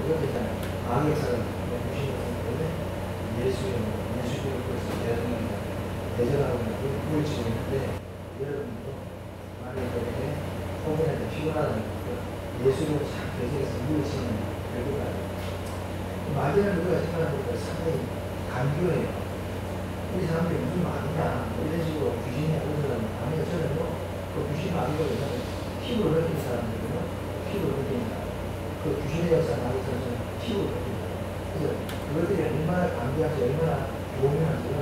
이것도 있잖아요. 마귀 역사를 무시하기 때문에 예수님을 그래서 대전하고 물리치고 있는데, 여러분도 마귀에게 포기하는데 피곤하다는 예수를 잘 대적해서 물리치는 결과가 마귀는 우리가 생각하는 것보다 상당히 간교해요. 우리 사람들이 무슨 말이냐, 이런 식으로 귀신이 하는 사람은 아니요. 저는 그 귀신 마귀거든요. 피부를 느끼는 사람들은요, 피부를 느끼는 사람. 그 귀신의 역사 마귀에서는 피부를 느낍니다. 그래서 그것들이 얼마나 감기하지, 얼마나 조명하지는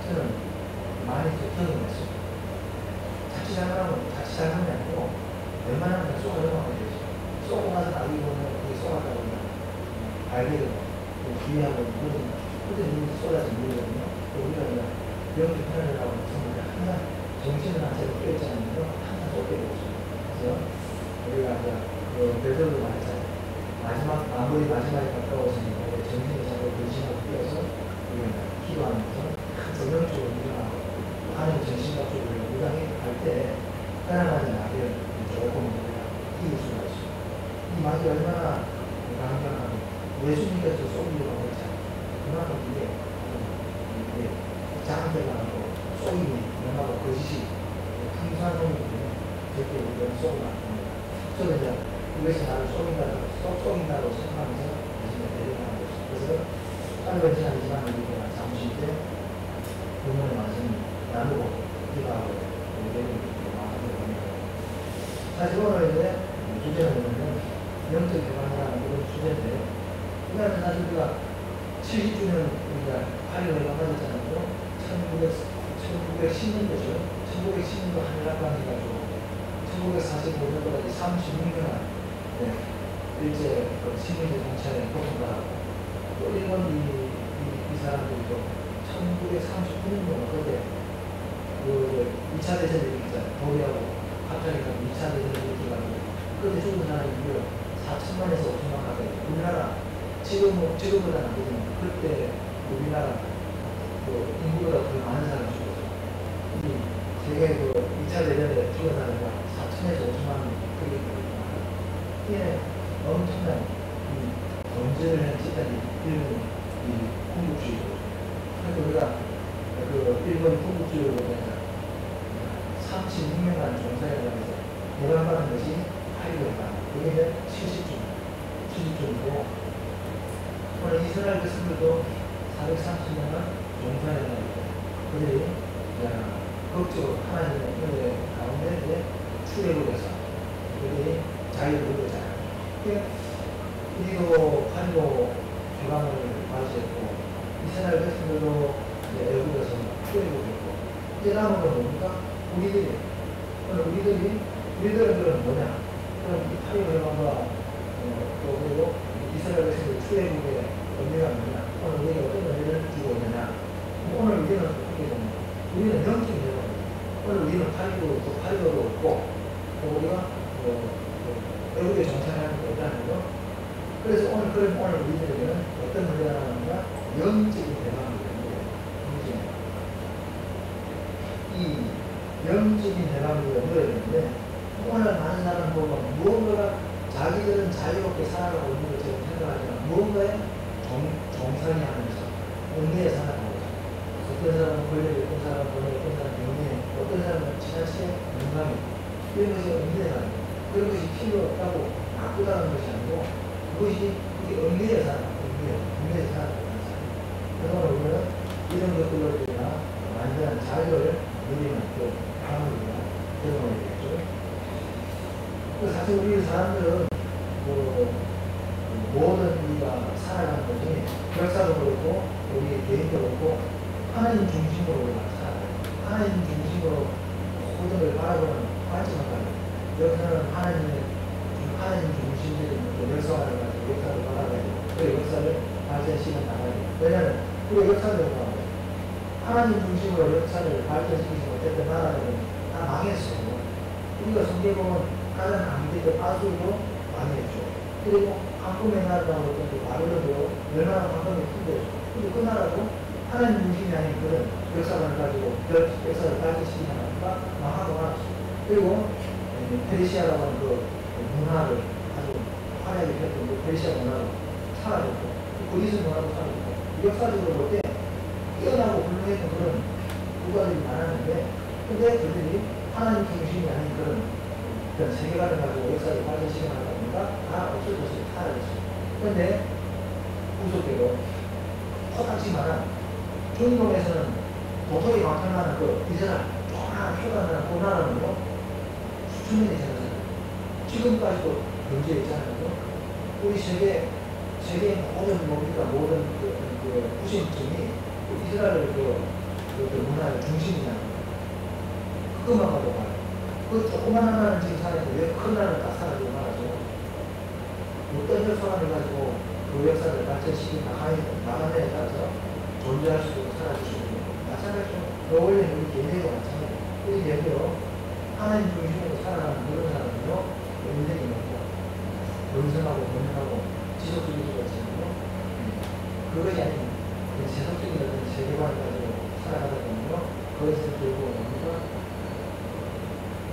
저는 많이 경험했어요. 자칫 잘못이 아니고, 웬만하면 쏘가 넘어가게 되죠. 쏘고 나서 나중에 보면 그게 쏘았다 보면 알게 되고, 기회하고 모든 일이 쏟아져 물거든요. 우리가 병이 편하려고 해서 항상 정신을 한 채로 깨어있잖아요. 항상 쏟게 되죠. 그래서 우리가 베드로도 말했잖아요. 아무리 마지막에 가까워지니까 정신을 잡고 근심하고 깨어서 우리가 기도하면서 성령적으로 일어나고 하는 정신과 쪽으로 무당에 갈 때 따라가는 나를 조금 우리가 이길 수가 있어요. 이 말이 얼마나 강력하고 예수님께서 쏘기라고 했잖아요. 그만큼 이게 장대가 하고 쏘임이 명하고 거짓이 풍성한 놈이 때문에 절대 우리가 쏘면 안 됩니다. 저는 이제 이것이 나를 쏘인다고 생각하면서 예수님을 내려가는 거죠. 그래서 짧은 시간이지만 우리가 잠시 때 본문의 말씀을 나누고 기도하고 내려오고 마음을 보내고, 사실 오늘 이제 주제는 뭐냐면 영적 개방이라는 그런 주제인데, 이거는 사실 우리가 70주년 우리가 8일을 맞았잖아요. 1910년도죠. 1910년도 한일합방 해가지고 1945년도까지 36년간 일제 식민지 정치하에 고통당하고, 또 일본 이 사람들도 1939년도가 그때 2차 대전을 일으키잖아요. 독일하고 카톨릭하고 2차 대전을 일으키가지고 그때 죽은 사람이 무려 4천만에서 5천만 가까이. 우리나라 지금보다는 안 되지만 그때 우리나라 인구보다 더 많은 사람이 죽었어요. 세계 2차 대전에 죽은 사람이 4천에서 5천만 그게 많아요. 이게 엄청난 범죄를 한 집단이 일본 군국주의죠. 그래서 우리가 일본 군국주의로 보면 36년간 종사해가면서 대박받은 것이 8일간, 그게 70주이고, 오늘 이스라엘 백성들도 430년간 종사해가지고 그들이 극적으로 하나님의 은혜 가운데 이제 출애굽해서 그들이 자유를 누리잖아요. 우리도 8.15 개방을 맞이했고, 이스라엘 백성들도 애굽에서 출애굽했고, 이제 남은 건 뭡니까? 우리들은 그럼 뭐냐? 그럼 이 8.15 개방과 또 그리고 이스라엘 백성들 출애굽의 의미가 뭐냐? 오늘 우리가 어떤 의미를 주고 있느냐? 오늘 우리는 어떻게 됩니까? 우리는 영적인 대박이에요. 오늘 우리는 8.15도 없고, 또 우리가 애국에 정착하는 게 없다는 거. 그래서 오늘 우리들에게는 어떤 문제가 나오느냐? 영적인 대박이 되는 거예요. 이 영적인 대박이 되어야 되는데, 오늘 많은 사람 보면 무언가가 자기들은 자유롭게 살아가고 있는 것처럼 생각하지만 무언가에 종상이 하면서 은혜에 살아가고 있어요. 어떤 사람은 권력이, 어떤 사람은 권력, 어떤 사람은 명예, 어떤 사람은 지나치게 영광이, 이런 것이 은혜에 살아요. 그런 것이 필요 없다고 바꾸다는 것이 아니고, 그것이 은혜에 살아가고 은혜에 살아가고 있는 사람. 그래서 오늘 우리는 이런 것들로 우리가 완전한 자유를 누리는 또 바람을 우리가 경험해야 되겠죠. 사실 우리 사람들은 모든 우리가 살아가는 것이 역사도 그렇고 우리 개인도 그렇고 하나님 중심으로 우리가 살아가요. 하나님 중심으로 모든 걸 바라보는 관점을 가요. 여기서는 하나님 중심적인 역사를 가지고 역사를 바라봐야 돼요. 그 역사를 발전시켜 나가야 돼요. 왜냐하면 우리가 역사를 바라봐요. 하나님 중심으로 역사를 발전시키지 못했던 나라들은 다 망했어요. 우리가 성경 보면 가장 강대적 아수르도 망했죠. 그리고 한국의 나라라고 했던 그 바벨론도 얼마나 관광이 큰데, 근데 그 나라도 하나님 중심이 아닌 그런 역사를 가지고 역사를 발전시키지 않으니까 망하고 말았어요. 그리고 페르시아라고 하는 그 문화를 아주 화려하게 했던 그 페르시아 문화로 사라졌고, 그리스 문화도 사라졌고, 역사적으로 볼 때 뛰어나고 훌륭했던 그런 국가들이 많았는데, 근데 그들이 하나님 중심이 아닌 그런 세계관을 가지고 역사를 발전시켜나가다 보니까 다 없어졌어요. 사라졌어요. 근데 구속대로 코딱지만한 중동에서는 도토리 강탈만한 그 이스라엘 조그마한 표단한 그 나라는요 수천 년이 지났어요. 지금까지도 문제 있잖아요. 우리 세계 모든 뭡니까 모든 그 부심증이 이스라엘 그 문화의 중심이잖아요. 그것만 봐도 봐요. 그 조그마한 나라는 지금 살아있는데 왜 큰 나라는 딱 사라지고 말아서 어떤 역사관을 가지고 그 역사를 발전시키고 나가느냐에 따라서 존재할 수도 있고 사라질 수도 있고 마찬가지로 원래는 우리 개인도 마찬가지예요. 우리 개인도 하나님 중심으로 살아가는 그런 사람은요 인생이 있고 건성하고 번영하고 지속적인 수가 있잖아요. 그것이 아닌 세속적인 어떤 세계관을 가지고 살아가다 보면요 그것을 결국 뭡니까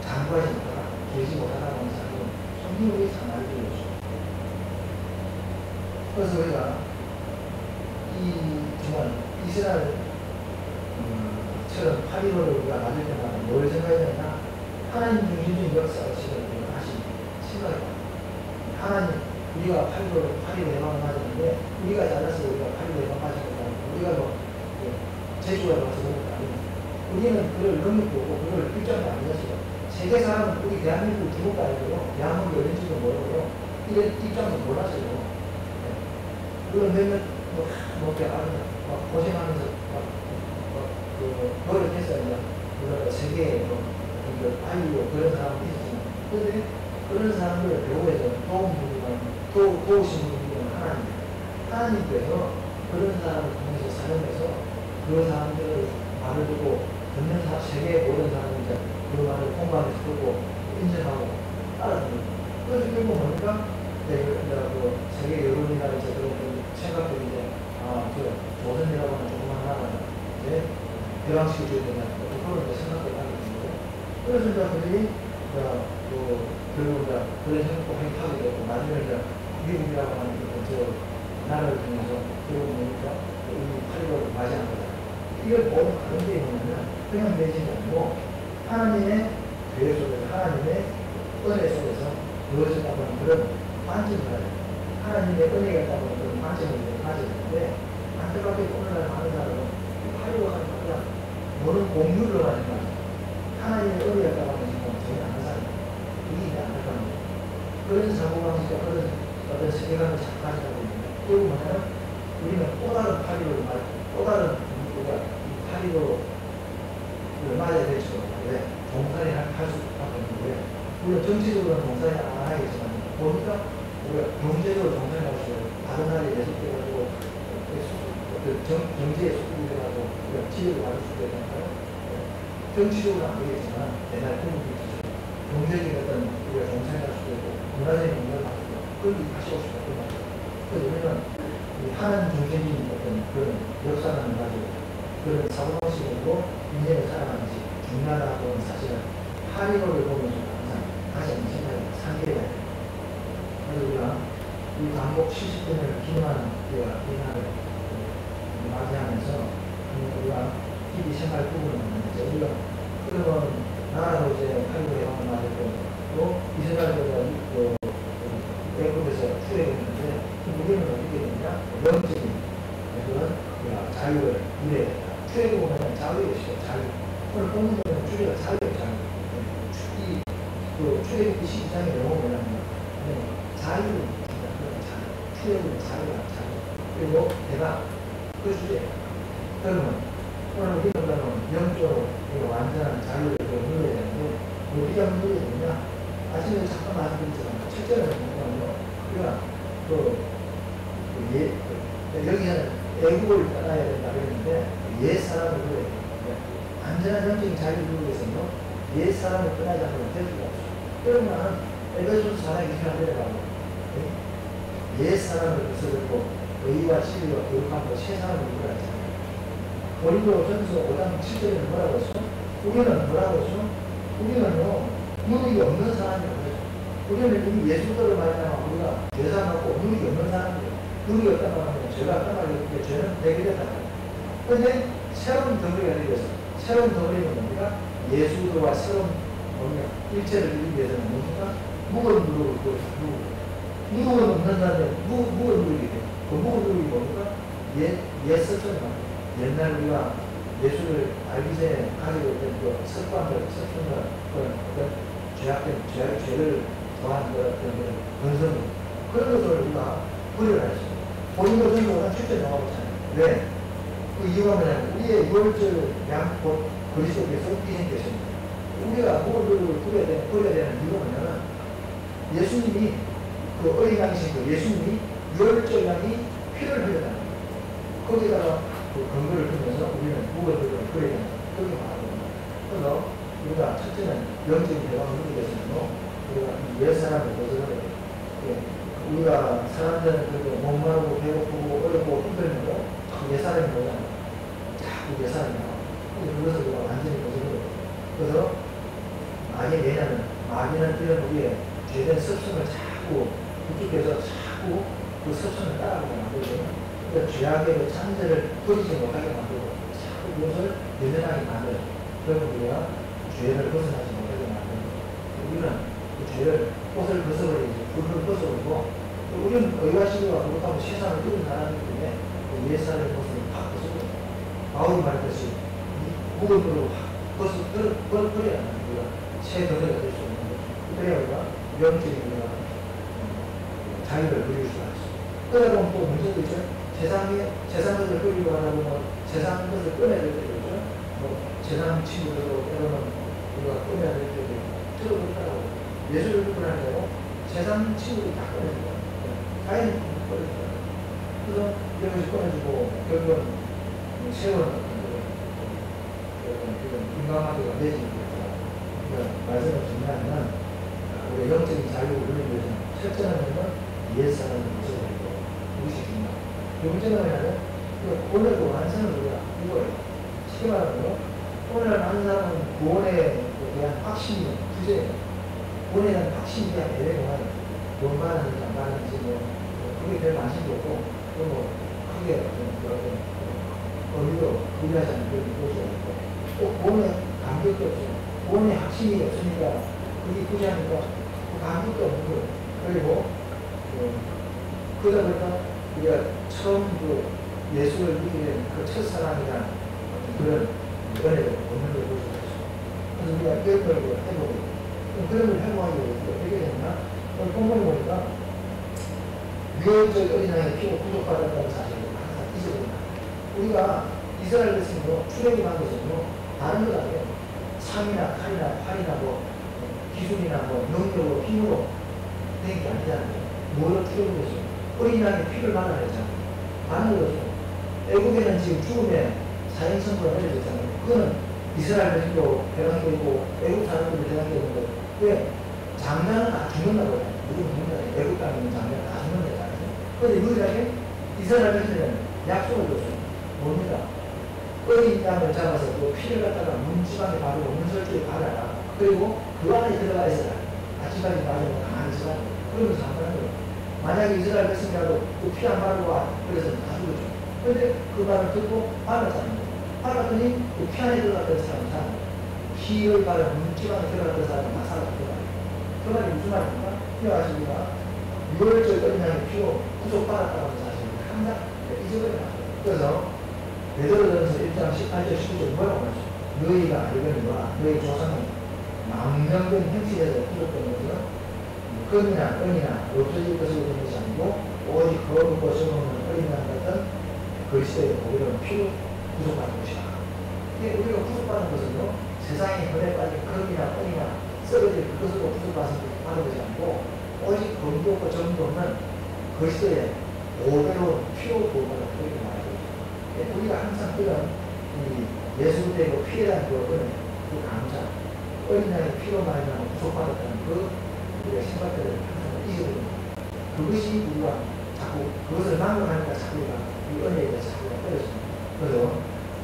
장구하지 못하다 계지 못하다 하는 사람은 성경이 참 많이 들렸죠. 그래서 우리가 정말 이스라엘 처럼 8.15를 우리가 맞을 때마다 뭘 생각해야 되나 하나님 중심적인 역사를 지금 다시 생각해봐. 하나님 우리가 8.15 해방을 맞았는데 우리가 잘났어 우리가 8.15 해방 맞았다고 우리가 뭐 제주가 가서 그런 거 아니에요. 우리는 그걸 능력도 없고 그걸 일정도 아니었어요. 세계 사람은 우리 대한민국 주목도 아니고요. 대한민국이 어딘지도 모르고요. 이런 입장도 몰랐어요. 물론 몇몇 막 고생하면서 노력해서 우리가 세계에 알리고 그런 사람도 있었지만 그런데 그런 사람들을 배우에서 도우신 분이 하나님께서 그런 사람을 통해서 사용해서 그 사람들을 말을 듣고 듣는 세계의 모든 사람이 이제 그 말을 공감해서 듣고 인정하고 알아듣는 그래서 결국 뭡니까? 그 세계 여론이나 이제 그런 생각들이 이제 조선이라고 하는 조그만 나라는 이제 대왕시켜줘야 된다. 그런 생각을 하게 되고 그래서 이제 그들이 결국 이제 그런 생각도 하게 되고 나중에 이제 미국이라고 하는 나라를 통해서 결국 뭡니까? 이 8.15를 맞이한 거다. 이걸 모든 다른 게 뭐냐면 그냥 내지는 아니고 하나님의 교회 속에서 하나님의 은혜 속에서 보여졌다고 하는 그런 관점을 가져요. 하나님의 은혜가 있다고 하는 그런 관점을 가져야 되는데 안타깝게 오늘날 많은 사람은 8.15가 아니라 뭐는 공유를 하는 거야. 하나님의 은혜가 있다고 하는 생각은 전혀 안 하는 사람이에요. 이게 안타까운 거예요. 그런 사고방식과 그런 어떤 세계관을 자꾸 가져가고 있는데 결국 뭐냐면 우리는 또 다른 8.15를 또 다른 우리가 8.15를 맞아야 되죠. 왜? 동산이 할 수밖에 없는데 물론 정치적으로는 동산이 안 하겠지만 보니까 우리가 경제적으로 동산이 할 수 있어요. 다른 나라에 예속돼가지고 경제에 수급이 돼가지고 우리가 지혜를 받을 수도 있잖아요. 정치적으로는 안 되겠지만 옛날 꿈이 있죠. 경제적인 어떤 우리가 동산이 할 수도 있고 문화적인 문화를 받을 수도 있고 그걸 다시 올 수가 없단 말이에요. 그래서 우리는 하나님 중심적인 어떤 그런 역사관을 가지고 그런 사고방식으로 인생을 살아가는 것이 중요하다고 하는 사실은 8.15를 보면서 항상 다시 한번 생각을 상기해야 돼요. 그래서 우리가 이 광복 70주년을 기념하는 이날을 맞이하면서 우리가 깊이 생각할 부분은 뭐냐면 우리가 그러면 나라로 이제 8.15 해방을 맞았고 또 이스라엘도 애국에서 수행했는데 우리는 어떻게 되느냐 영적인 그런 자유를 누려야 된다. 출애굽은 자유의 시죠. 자유. 오늘 본문 보면 출애굽 자유의 자유. 그 출애굽 12장의 내용은 뭐냐면 자유를 준다. 자유. 출애굽은 자유가 자유. 그리고 내가 그 주제. 그러면 오늘 우리는 영적으로 완전한 자유를 누려야 되는데 어디가 누려야 되느냐? 아침에 잠깐 말씀드렸잖아요. 첫째는 뭐냐면요. 우리가 여기서는 애국을 떠나야 된다 그랬는데 옛사람을 누려야 됩니다. 완전한 영적인 자유를 누리기 위해서는 옛사람을 떠나지 않으면 될 수가 없어요. 그러면 에베소서 4장 20절 내려가고 옛사람을 벗어들고 의와 진리와 거룩함으로 새 사람을 누려야 하잖아요. 고린도전서 5장 7절에는 뭐라고 했어? 우리는 뭐라고 했어? 우리는요 누룩이 없는 사람이라고 했어. 우리는 이미 예수들을 말하면 우리가 죄사하고 누룩이 없는 사람이에요. 누이 어떤 말하면 죄가 어떤 말이었는데 죄는 해결됐다. 그런데 새로운 덩어리가 되어서 새로운 덩어리는 뭡니까? 예수도와 새로운 뭡니까? 일체를 이루기 위해서는 뭡니까? 무거운 누룩을 누르고 무거운 없는다는데 무거운 누룩이 돼요. 그 무거운 누룩이 뭡니까? 옛습관 옛날 우리가 예수를 알기 전에 가지고 있던 그 습관들, 죄를 더한 그런 근성 그런 것을 우리가 버려야 했습니다. 본인도 전부가 출제 나가고 있잖아요. 왜? 그 이유가 뭐냐면 우리의 유월절 양곧 그리스도께서 희생되셨습니다. 우리가 무엇을 버려야 되는 이유가 뭐냐면 예수님이 그 어린 양이신 그 예수님이 유월절 양이 피를 흘렸다는 거예요. 거기다가 그 근거를 두면서 우리는 무엇을 버려야 되나 그렇게 말합니다. 그래서 우리가 첫째는 영적인 대화를 누리게 되면요 우리가 옛사람을 벗어나야 돼요. 우리가 사람들은 그렇게 목마르고 배고프고 어렵고 힘들면 그 옛사람이 뭐냐 자꾸 옛사람이 나와. 그것을 우리가 완전히 벗어나야 돼요. 그래서 마귀는 이런 우리의 죄된 습성을 자꾸 부축해서 자꾸 그 습성을 따라가게 만들고 그러니까 죄악의 창조를 버리지 못하게 만들고 자꾸 그것을 연연하게 만들고 그러면 우리가 죄를 벗어나지 못하게 만들고 우리는 그 죄를 옷을 벗어버리지 불을 벗어버리고 우리는 의와 시기와 그렇다고 세상을 뚫은 나라이기 때문에 그 옛사람의 모습을 확 벗어버려요. 바울이 말했듯이 무거운 걸로 확 버려야 하는 우리가 새 덩어리가 될 수 있는 거죠. 그래야 우리가 영적인 우리가 자유를 누릴 수가 있습니다. 그러다 보면 또 문제도 있죠. 세상 것을 끌리고 하다 보면 세상 것을 꺼내야 될 때도 있죠. 세상 친구들로 때로는 우리가 꺼내야 될 때도 틀어버리더라고. 예수를 끌어내는 대로 세상 친구들이 다 꺼내주고 다행히 꺼내주고 그래서 이것이 꺼내주고 결국은 세월은 인간관계가 맺어지니까 말씀을 정리하면 우리 영적인 자유를 누리기 위해서는 첫째는 옛사람을 벗어버리고 이것이 중요합니다. 두 번째는 뭐냐면 오늘도 완성을 우리가 이거예요. 쉽게 말하면 오늘 한 사람은 구원에 대한 확신이 부재예요. 구원에 대한 확신이 대한 내용은 돈 받는지 안 받는지 그게 별 관심도 없고 크게 의미도 부여하지 않는 그런 것이 없고 또 구원에 감격도 없어요. 구원에 확신이 없으니까 그게 부재하니까 감격도 없는 거예요. 그리고 그러다 보니까 우리가 처음 예수를 믿게 된 그 첫사랑이나 그런 은혜를 얻는 걸 볼 수가 있어요. 그래서 우리가 이런 걸 해보고 그런 걸 해보하기 위해서 어떻게 되냐 오늘 본문을 보니까 유월절 어린아이의 피로 구속받았다는 사실을 항상 잊어버립니다. 우리가 이스라엘 백성도 출애굽한 것은요 다른 것 아니에요. 창이나 칼이나 활이나 기술이나 능력으로 힘으로 된 게 아니잖아요. 뭐로 출애굽했어요? 어린아이의 피를 받아야 했잖아요. 다른 거죠. 애국에는 지금 죽음에 사형선고가 내려졌잖아요. 그거는 이스라엘 백성도 대단하게 있고 애국 사람들도 대단하게 있는데 왜? 장자는 다 죽는다고 해요. 누구 죽는다. 애국 땅에 있는 장자는 다 죽는다. 그런데 유일하게 이스라엘 백성은 약속을 줬어요. 뭡니까? 어린 양을 잡아서 그 피를 갖다가 문지방에 바르고 문설주에 바르라. 그리고 그 안에 들어가 있어라. 아침까지 맞으면 가만히 있어라. 그러면서 한번 하는 거예요. 만약에 이스라엘 백성이라도 그 피 안 바르고 와. 그래서 다 죽었죠. 그런데 그 말을 듣고 알았잖아요. 알았더니 그 피 안에 들어갔던 사람은 사는 거예요. 피를 바르고 문지방에 들어갔던 사람은 다 살았던 거예요. 그 말이 무슨 말입니까? 우리가 유월절 어린 양의 피로 구속받았다고 하는 사실을 항상 잊어버려요. 그래서 베드로전서 1장 18절 19절 뭐라고 하죠? 너희가 알거니와 너희 조상이 망명된 형식에서 구속된 것은 금이나 은이나 없어질 것으로 된 것이 아니고 오직 거룩고 정없는 어린 양 같은 그리스도의 보혈은 피로 구속받은 것이다. 우리가 구속받은 것은요 세상에 흔해 빠진 금이나 은이나 썩어질 그것으로 구속받은 것이 아니고 오직 검도 없고 정도 없는 그리스도의 오배로운 피로 구원받은 그렇게 말하고 우리가 항상 그런 예수되고 피에 대한 그 감사, 어린 양의 피로 말미암아 구속받았다는 그 우리의 생각들을 항상 잊어버립니다. 그것이 우리가 자꾸 그것을 망각하니까 자꾸 우리가 이 은혜에 대해서 자꾸가 떨어집니다. 그래서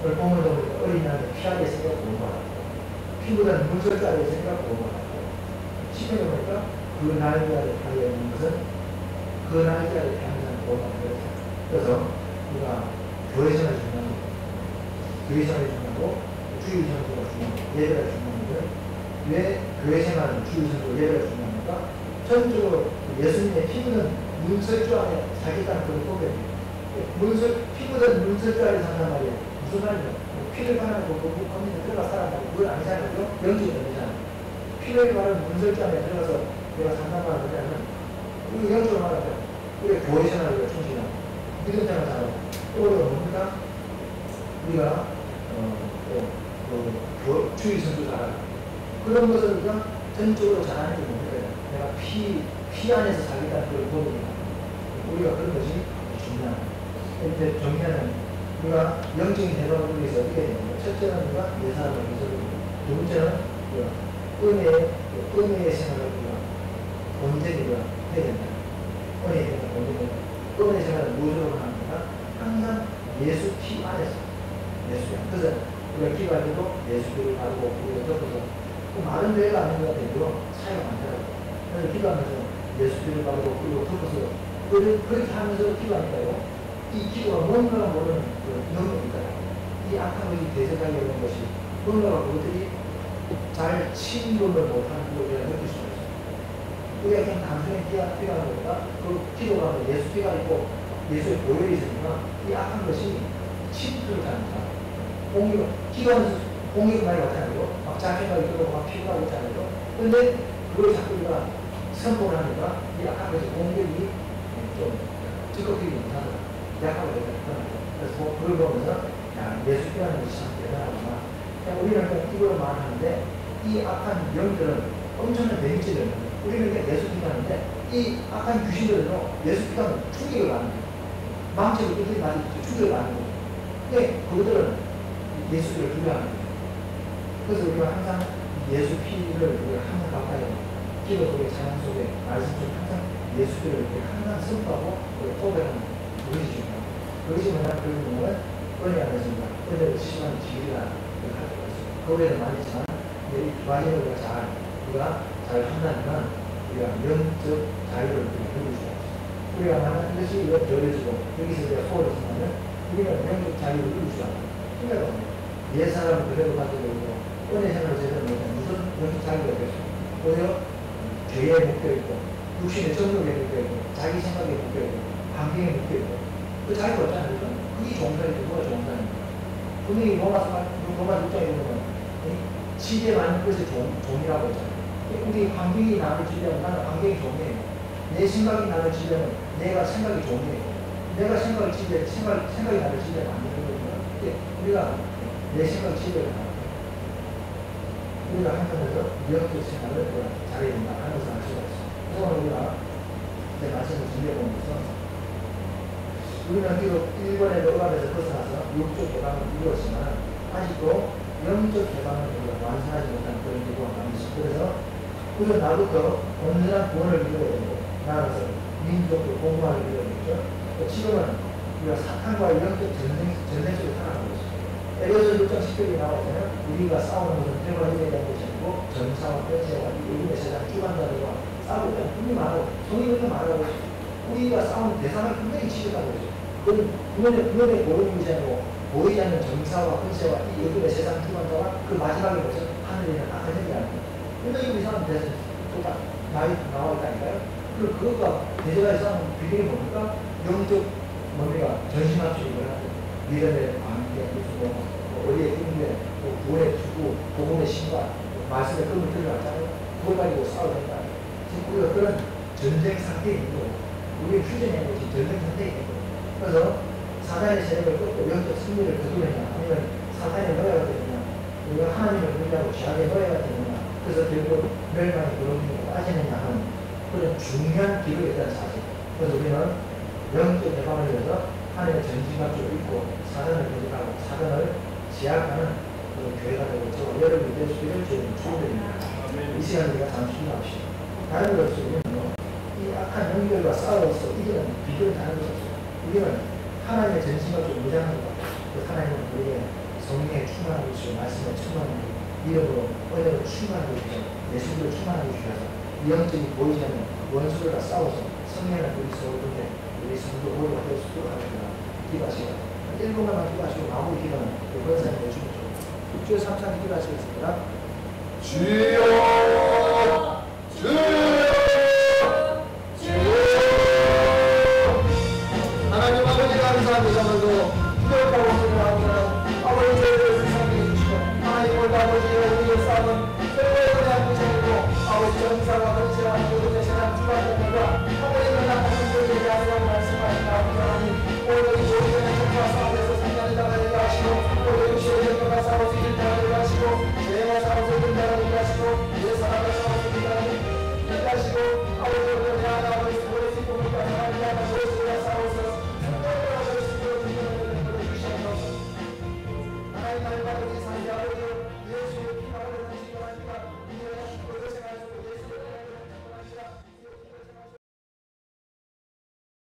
오늘 본문을 보니까 어린 양의 피 안에 생각 구원받았고 피보다는 물설주 안에 생각 구원받았고 시편에 보니까 그 날개 아래 달려 있는 것은 그 날개 아래 항상 보는 거예요. 그래서 우리가 교회 생활이 중요한 거고, 교회 생활이 중요하고, 주일 선교가 중요하고, 예배가 중요한 거예요. 왜 교회 생활은 주일 선교, 예배가 중요합니까? 전적으로 예수님의 피 묻은 문설주 안에 자기가 그걸 보게 돼요. 피 묻은 문설주 안에 산단 말이에요. 무슨 말이에요? 피를 바르고 거기에 들어가 살아가고 그건 아니잖아요. 영적인 의미잖아요. 피를 바르는 문설주 안에 들어가서 내가 산단 말이냐면 우리 영적으로 말하죠. 우리 교회 생활을 충실하고 믿음 생활을 잘하고 또 우리가 뭡니까? 우리가 주일 선교 잘하고 그런 것을 우리가 전적으로 잘하는 게 뭡니까? 내가 피 안에서 살겠다는 걸 보니까 우리가 그런 것이 중요한 거예요. 이제 정리하는 우리가 영적인 대박을 위해서 어떻게 해야 되냐? 첫째는 우리가 내 사람을 기술하고 두 번째는 은혜의 생활을 우리가 온전히 우리가 해야 된다. 은혜의 생활을 온전히 해야 된다. 은혜의 생활은 무엇으로 하는가? 항상 예수 피 안에서 예수야. 그래서 우리가 기도할 때도 예수를 바르고 우리가 덮어서 많은 교회가 아닌 것 같아도 차이가 많더라고요. 그래서 기도하면서 예수를 바르고 그리고 덮어서 그렇게 하면서 기도하니까요. 이 기도가 뭔가 모르는 능력이 있잖아요. 이 악한 것이 대적하게 오는 것이 뭔가 그것들이 잘 침범을 못하는 걸 우리가 느낄 수가 있어요. 우리가 그냥 단순히 기도하는 것보다 그 기도가 하면 예수 피가 있고 예수의 보혈이 있으니까 이 악한 것이 침투를 하니까 기도하면서 공격이 많이 왔잖아요. 막 자신감이 들고 막 피가 있잖아요. 근데 그걸 자꾸 우리가 선포를 하니까 이 악한 것이 공격이 좀 적극적이지 못하더라고요. 약하고 되게 그래서 그걸 보면서 야 예수 피하는 것이 참 대단하구나. 우리는 이걸 말하는데 이 악한 영들은 엄청난 데미지를 우리는 예수 피하는데 이 악한 귀신들도 예수 피하면 충격을 받는 거예요. 망치를 끝까지 맞을 때 충격을 받는 거예요. 근데 그들은 예수를 두려워하는 거예요. 그래서 우리가 항상 예수 피를 우리가 항상 가까이 기도 속에 찬양 속에 말씀 속에 항상 예수를 항상 선포하고 고백하는 그것이 중요해요. 그것이 뭐냐면 은혜 안에서입니다. 은혜를 시간 지위라 가지고 있습니다. 교회는 많지만 이 두 가지를 우리가 잘 한다면 우리가 영적 자유를 누릴 수가 있습니다. 우리가 만약 이것이 열려지고 여기서 우리가 소홀해지면 우리가 영적 자유를 누릴 수가 없습니다. 그러니까 옛 사람은 그대로 가지고 있고 은혜 생활을 제대로 못하면 무슨 영적 자유가 되겠습니까? 오히려 죄에 묶여있고 육신의 정욕에 묶여있고 자기 생각에 묶여있고 환경에 묶여있고 그 자유가 없잖아요. 그게 종살이죠. 누가 종살입니까? 분명히 로마 6장에 보면 지배 많은 것이 종이라고 했잖아요. 우리 환경이 나를 지배하면 나는 환경이 종이에요. 내 생각이 나를 지배하면 내가 생각이 종이에요. 내가 생각이 나를 지배하면 안 되는 거거든요. 우리가 내 생각이 지배를 하는 거예요. 우리가 한편에서 영적 생활을 잘해야 된다 하는 것을 알 수가 있어요. 그래서 우리가 이제 말씀을 준비해보면서 우리는 비록 일본의 억압에서 벗어나서 육적 개방을 이루었지만 아직도 영적 개방을 완성하지 못한 그런 경우가 많이 있습니다. 그래서 우리가 나부터 온전한 구원을 이루어야 되고 나아가서 민족도 공부하는 이루어야겠죠. 지금은 우리가 사탄과의 영적 전쟁 속에 살아가고 있습니다. 에베소 6장 10절에 나와있잖아요. 우리가 싸우는 것은 대과 힘에 대한 것이 아니고 전사와 권세와 이기의 세상 주관자들과 싸우고 있다는 분명히 말하고 성경에도 말하고 있습니다. 우리가 싸우는 대상을 분명히 지적하고 있어요. 그건 그분의 보이는 것이 아니고 보이지 않는 정사와 권세와 이 어둠의 세상 주관자와 그 마지막에 보면 하늘에 있는 악한 형이 아닙니다. 근데 이 사람 대해서 또 나와 있다니까요. 그리고 그것과 대제가의 싸움 비결이 뭡니까? 영적 뭡니까? 전신합주의를 하고 믿음의 관계, 무슨 어디에 힘내, 구원의 주구, 복음의 신과 말씀의 끈을 들어갔잖아요. 그걸 가지고 싸우니까 지금 우리가 그런 전쟁 상태에 있는 거예요. 우리의 휴전이 아니고 지금 전쟁 상태에 있는 거예요. 그래서 사단의 세력을 끊고 영적 승리를 거두느냐 아니면 사단에 넣어야 되느냐 우리가 하나님을 의지하고 죄악에 넣어야 되느냐 그래서 결국 멸망의 그런 빠지느냐 하는 그런 중요한 기록에 대한 사실. 그래서 우리는 영적 개방을 위해서 하나님의 전진갑주를 입고 사단을 거듭하고 사단을 제압하는 그런 교회가 되고 저와 여러분이 될 수 있는 주님의 축원드립니다. 이 시간 우리가 잠시 기도합시다. 다른 것 없이 우리는 이 악한 영들과 싸워서 이기는 비결은 다른 것 없어요. 우리는 하나님의 전신갑주를 무장하는 것 같아요. 하나님은 우리에게 성령에 충만하고 주시고 말씀에 충만하고 이름으로 은혜로 충만하고 주셔서 예수님으로 충만하고 주셔서 영적인 보이지 않는 원수들과 싸워서 성령을 우리 서로 우리 성도 기도를 하니까 기도하시고 1분간만 기도하시고 마무리 기도는 권사님 해주면 좋겠습니다. 주여 3차 기도하시겠습니다. 주여 주여